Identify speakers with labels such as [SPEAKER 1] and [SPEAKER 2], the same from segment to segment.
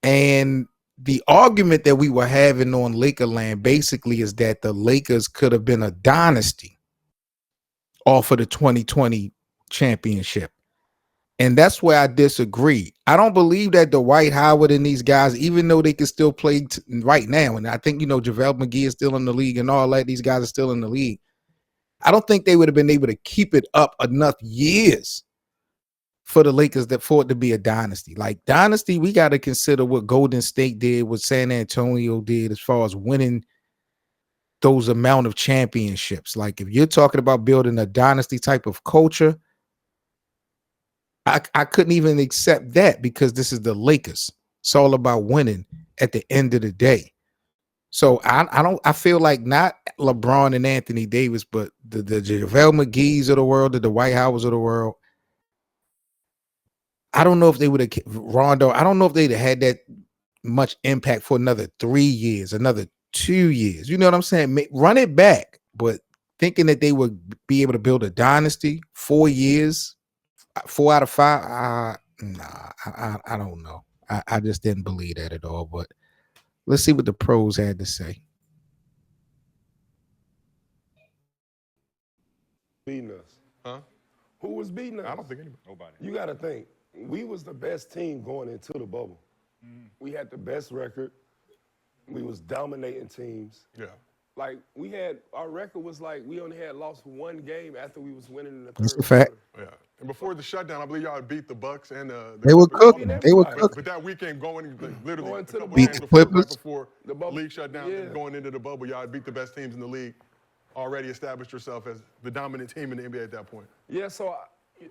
[SPEAKER 1] And the argument that we were having on Lakerland basically is that the Lakers could have been a dynasty off of the 2020 championship. And that's where I disagree. I don't believe that Dwight Howard and these guys, even though they can still play right now, and I think, JaVale McGee is still in the league and all that, these guys are still in the league. I don't think they would have been able to keep it up enough years for the Lakers for it to be a dynasty. Like dynasty, we got to consider what Golden State did, what San Antonio did as far as winning those amount of championships. Like if you're talking about building a dynasty type of culture, I couldn't even accept that because this is the Lakers. It's all about winning at the end of the day. So I feel like not LeBron and Anthony Davis, but the JaVale McGee's of the world, the Dwight Howards of the world. I don't know if they would have Rondo. I don't know if they'd have had that much impact for another 3 years, another 2 years. You know what I'm saying? Run it back, but thinking that they would be able to build a dynasty 4 years. 4 out of 5, I don't know. I just didn't believe that at all. But let's see what the pros had to say.
[SPEAKER 2] Beating us,
[SPEAKER 3] Huh?
[SPEAKER 2] Who was beating us?
[SPEAKER 3] I don't think anybody.
[SPEAKER 4] Nobody.
[SPEAKER 2] You got to think, we was the best team going into the bubble. We had the best record. We was dominating teams.
[SPEAKER 3] Yeah.
[SPEAKER 2] Like our record was like we only had lost 1 game after we was winning in the
[SPEAKER 1] That's
[SPEAKER 2] third
[SPEAKER 1] a fact.
[SPEAKER 2] quarter.
[SPEAKER 3] Yeah. And before the shutdown, I believe y'all had beat the Bucks and the
[SPEAKER 1] They were
[SPEAKER 3] Clippers.
[SPEAKER 1] cooking. They were
[SPEAKER 2] But
[SPEAKER 1] cooking.
[SPEAKER 3] But that weekend literally
[SPEAKER 2] Going to
[SPEAKER 3] a
[SPEAKER 2] the
[SPEAKER 3] couple
[SPEAKER 1] Beat
[SPEAKER 3] games
[SPEAKER 1] the
[SPEAKER 3] before,
[SPEAKER 1] Clippers.
[SPEAKER 3] right before
[SPEAKER 2] The bubble.
[SPEAKER 3] league shut down
[SPEAKER 2] Yeah.
[SPEAKER 3] and going into the bubble, y'all had beat the best teams in the league. Already established yourself as the dominant team in the NBA at that point.
[SPEAKER 2] Yeah, so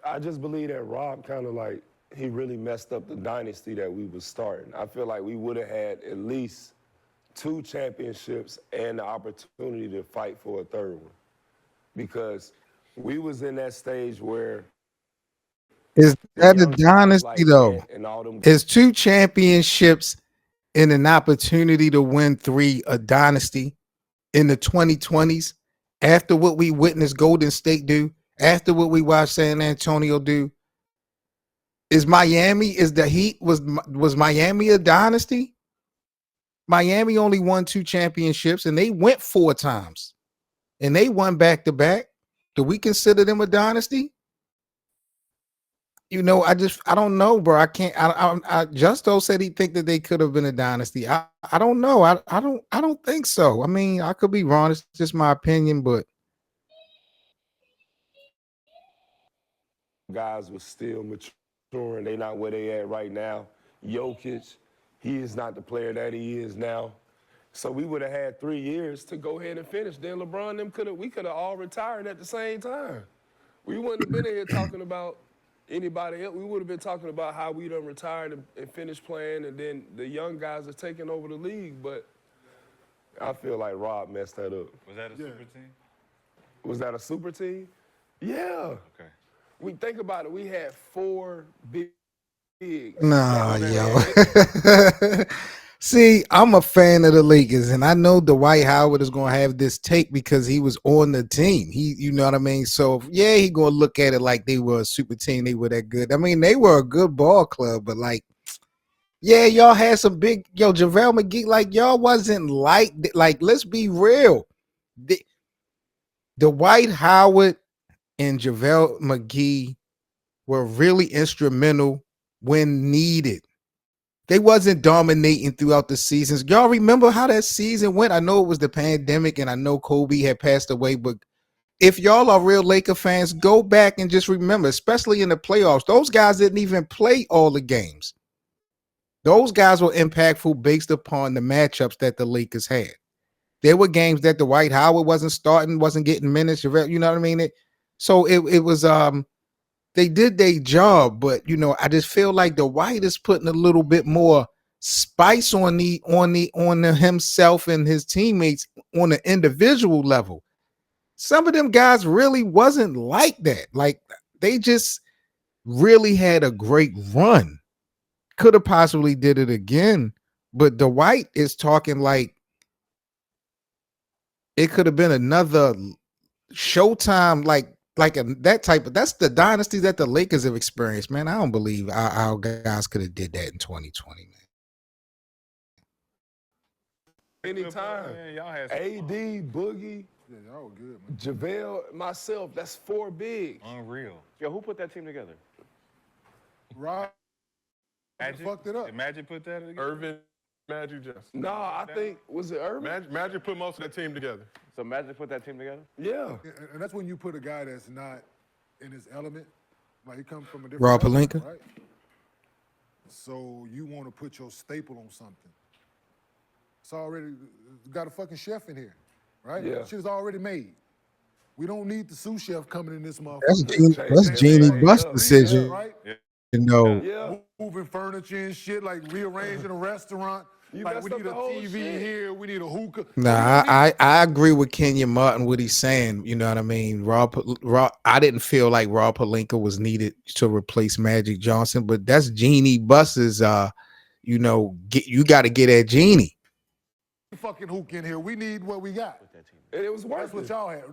[SPEAKER 2] I just believe that Rob kind of like, he really messed up the dynasty that we was starting. I feel like we would have had at least 2 championships and the opportunity to fight for a third one. Because we was in that stage where
[SPEAKER 1] Is that a
[SPEAKER 2] young guys
[SPEAKER 1] dynasty
[SPEAKER 2] like
[SPEAKER 1] though?
[SPEAKER 2] Ant and all them
[SPEAKER 1] Is 2 championships and an opportunity to win 3 a dynasty in the 2020s? After what we witnessed Golden State do, after what we watched San Antonio do, is the Heat was Miami a dynasty? Miami only won 2 championships and they went 4 times and they won back-to-back. Do we consider them a dynasty? I don't know, bro. I can't. Justo said he think that they could have been a dynasty. I don't know. I don't think so. I mean, I could be wrong. It's just my opinion, but
[SPEAKER 2] guys was still maturing. They not where they at right now. Jokic, he is not the player that he is now. So we would have had 3 years to go ahead and finish. Then LeBron and them we could have all retired at the same time. We wouldn't have been in here talking about anybody else. We would have been talking about how we done retired and finished playing, and then the young guys are taking over the league. But I feel like Rob messed that up.
[SPEAKER 4] Was that a super team?
[SPEAKER 2] Was that a super team? Yeah.
[SPEAKER 4] Okay.
[SPEAKER 2] We think about it. We had 4 bigs.
[SPEAKER 1] nah, yo. See, I'm a fan of the Lakers, and I know Dwight Howard is gonna have this take because he was on the team. You know what I mean? So yeah, he gonna look at it like they were a super team. They were that good. I mean, they were a good ball club, but like, yeah, y'all had some big JaVale McGee. Like y'all wasn't like let's be real. Dwight Howard and JaVale McGee were really instrumental when needed. They wasn't dominating throughout the seasons. Y'all remember how that season went? I know it was the pandemic and I know Kobe had passed away, but if y'all are real Laker fans, go back and just remember, especially in the playoffs, those guys didn't even play all the games. Those guys were impactful based upon the matchups that the Lakers had. There were games that Dwight Howard wasn't starting, wasn't getting minutes. You know what I mean? So it was they did their job, but I just feel like the White is putting a little bit more spice on himself and his teammates on an individual level. Some of them guys really wasn't like that. Like they just really had a great run. Could have possibly did it again, but the White is talking like it could have been another Showtime that's the dynasty that the Lakers have experienced, man. I don't believe our guys could have did that in 2020, man.
[SPEAKER 2] anytime.
[SPEAKER 4] Man, y'all had some
[SPEAKER 2] AD, Boogie,
[SPEAKER 5] Yeah, y'all were good, man.
[SPEAKER 2] JaVale, myself. That's 4 bigs.
[SPEAKER 4] unreal.
[SPEAKER 6] Yo, who put that team together?
[SPEAKER 5] Rob
[SPEAKER 4] Magic
[SPEAKER 5] fucked it up.
[SPEAKER 4] Did Magic put that together?
[SPEAKER 3] Irvin, Magic, Johnson.
[SPEAKER 2] No, I think, was it Irvin?
[SPEAKER 3] Magic put most of that team together.
[SPEAKER 6] So Magic put that team together?
[SPEAKER 2] Yeah.
[SPEAKER 5] And that's when you put a guy that's not in his element. Like, he comes from a different
[SPEAKER 1] Rob
[SPEAKER 5] element,
[SPEAKER 1] Pelinka?
[SPEAKER 5] right? So you want to put your staple on something. It's already got a fucking chef in here, right?
[SPEAKER 2] Yeah.
[SPEAKER 5] Shit is already made. We don't need the sous chef coming in this motherfucker.
[SPEAKER 1] That's Jeannie Buss' decision.
[SPEAKER 5] Right?
[SPEAKER 1] You know,
[SPEAKER 2] Yeah.
[SPEAKER 5] Moving furniture and shit, like rearranging a restaurant.
[SPEAKER 2] You
[SPEAKER 5] Like,
[SPEAKER 2] messed
[SPEAKER 5] we
[SPEAKER 2] up
[SPEAKER 5] need a
[SPEAKER 2] the whole
[SPEAKER 5] TV
[SPEAKER 2] shit.
[SPEAKER 5] here, we need a hookah.
[SPEAKER 1] nah, I agree with Kenya Martin what he's saying. You know what I mean? Rob, I didn't feel like Rob Pelinka was needed to replace Magic Johnson, but that's Jeannie Buss's. You know, you got to get at Jeannie.
[SPEAKER 5] fucking hook in here. We need what we got.
[SPEAKER 2] And it was
[SPEAKER 5] That's
[SPEAKER 2] worth
[SPEAKER 5] what
[SPEAKER 2] it.
[SPEAKER 5] y'all had.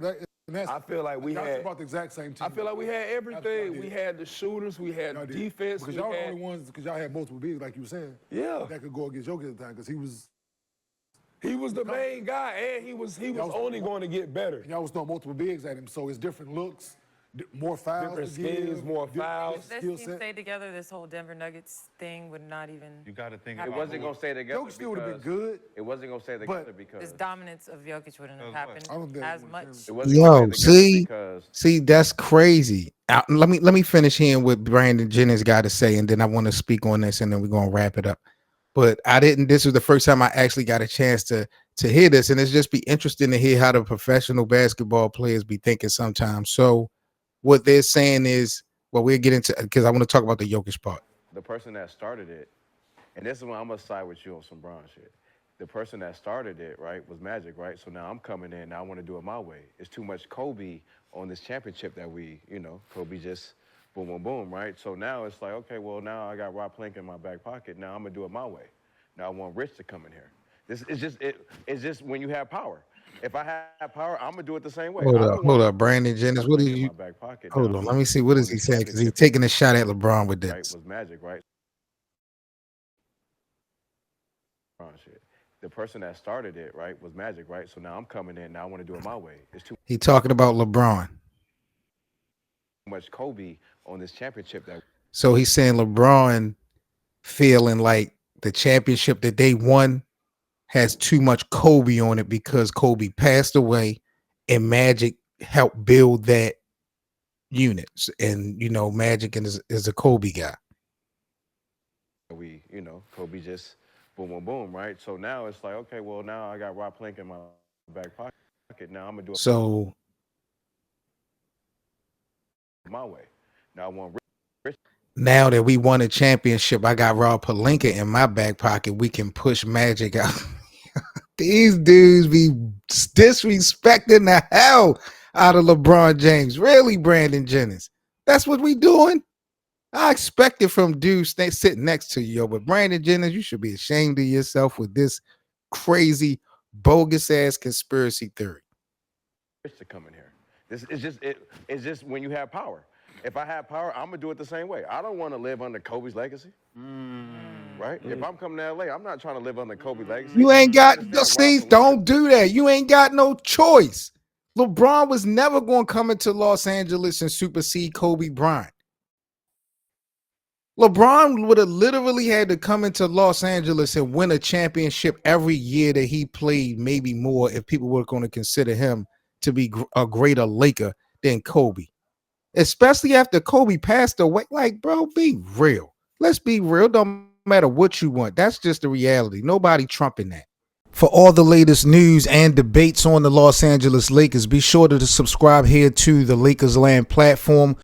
[SPEAKER 5] And that's,
[SPEAKER 2] I feel like we
[SPEAKER 5] y'all
[SPEAKER 2] had.
[SPEAKER 5] about the exact same team.
[SPEAKER 2] I feel like we had everything.
[SPEAKER 5] That's
[SPEAKER 2] We
[SPEAKER 5] what I
[SPEAKER 2] had the shooters. We had
[SPEAKER 5] Y'all did.
[SPEAKER 2] defense.
[SPEAKER 5] Because
[SPEAKER 2] We
[SPEAKER 5] y'all the
[SPEAKER 2] had,
[SPEAKER 5] only ones, because y'all had multiple bigs, like you were saying.
[SPEAKER 2] yeah.
[SPEAKER 5] That could go against Jokic at the time, because he was
[SPEAKER 2] The main guy, and he was only going to get better.
[SPEAKER 5] y'all was throwing multiple bigs at him, so it's different looks, more fouls,
[SPEAKER 2] Different
[SPEAKER 5] to give,
[SPEAKER 2] schemes, more fouls.
[SPEAKER 7] If this
[SPEAKER 5] skill
[SPEAKER 7] team
[SPEAKER 5] set.
[SPEAKER 7] stayed together, this whole Denver Nuggets thing would not even.
[SPEAKER 4] You got to think
[SPEAKER 7] It
[SPEAKER 6] It
[SPEAKER 4] about
[SPEAKER 6] wasn't going to stay together
[SPEAKER 5] Jokic still would have been
[SPEAKER 6] because-
[SPEAKER 5] good.
[SPEAKER 6] It wasn't going to stay together because...
[SPEAKER 7] This dominance of Jokic wouldn't have happened
[SPEAKER 5] I don't think
[SPEAKER 7] as
[SPEAKER 5] it
[SPEAKER 7] much.
[SPEAKER 5] would've
[SPEAKER 6] It wasn't gonna stay together because...
[SPEAKER 1] See, that's crazy. Let me finish hearing what Brandon Jennings got to say, and then I want to speak on this, and then we're gonna wrap it up. But I didn't. This was the first time I actually got a chance to hear this, and it's just be interesting to hear how the professional basketball players be thinking sometimes. So, what they're saying is, well, we'll get into because I want to talk about the Jokic part.
[SPEAKER 6] The person that started it, and this is when I'm going to side with you on some Bron shit. The person that started it, right, was Magic, right? So now I'm coming in, now I want to do it my way. It's too much Kobe on this championship that Kobe just boom, boom, boom, right? So now it's like, okay, well, now I got Rob Pelinka in my back pocket. Now I'm going to do it my way. Now I want Rich to come in here. This is it's just when you have power. If I have power, I'm going to do it the same way.
[SPEAKER 1] Hold up, Brandon Jennings. What did you? Hold on, let me see. What is he saying? Because he's taking a shot at LeBron with
[SPEAKER 6] Right,
[SPEAKER 1] this.
[SPEAKER 6] was Magic, right? Bron shit. The person that started it, right, was Magic, right? So now I'm coming in, now I want to do it my way. It's too
[SPEAKER 1] He talking about LeBron.
[SPEAKER 6] much Kobe on this championship that
[SPEAKER 1] So he's saying LeBron feeling like the championship that they won has too much Kobe on it because Kobe passed away and Magic helped build that unit. And, Magic is a Kobe guy.
[SPEAKER 6] Kobe just boom, boom, boom, right? So now it's like, okay, well, now I got Rob Pelinka in my back pocket. Now I'm going to do it
[SPEAKER 1] So
[SPEAKER 6] my way. Now I want Rich.
[SPEAKER 1] now that we won a championship, I got Rob Pelinka in my back pocket. We can push Magic out. These dudes be disrespecting the hell out of LeBron James. Really, Brandon Jennings? That's what we doing? I expect it from dudes sitting next to you, but Brandon Jennings, you should be ashamed of yourself with this crazy, bogus-ass conspiracy theory.
[SPEAKER 6] Rich to come in here. It's just when you have power. If I have power, I'm gonna do it the same way. I don't want to live under Kobe's legacy, right? If I'm coming to LA, I'm not trying to live under Kobe's legacy.
[SPEAKER 1] You ain't got
[SPEAKER 6] Understand Rob
[SPEAKER 1] Steve,
[SPEAKER 6] Pelinka?
[SPEAKER 1] don't do that. You ain't got no choice. LeBron was never going to come into Los Angeles and supersede Kobe Bryant. LeBron would have literally had to come into Los Angeles and win a championship every year that he played, maybe more, if people were going to consider him to be a greater Laker than Kobe. Especially after Kobe passed away. Like, bro, be real. Let's be real. Don't matter what you want. That's just the reality. Nobody trumping that. For all the latest news and debates on the Los Angeles Lakers, be sure to subscribe here to the Lakers Land platform.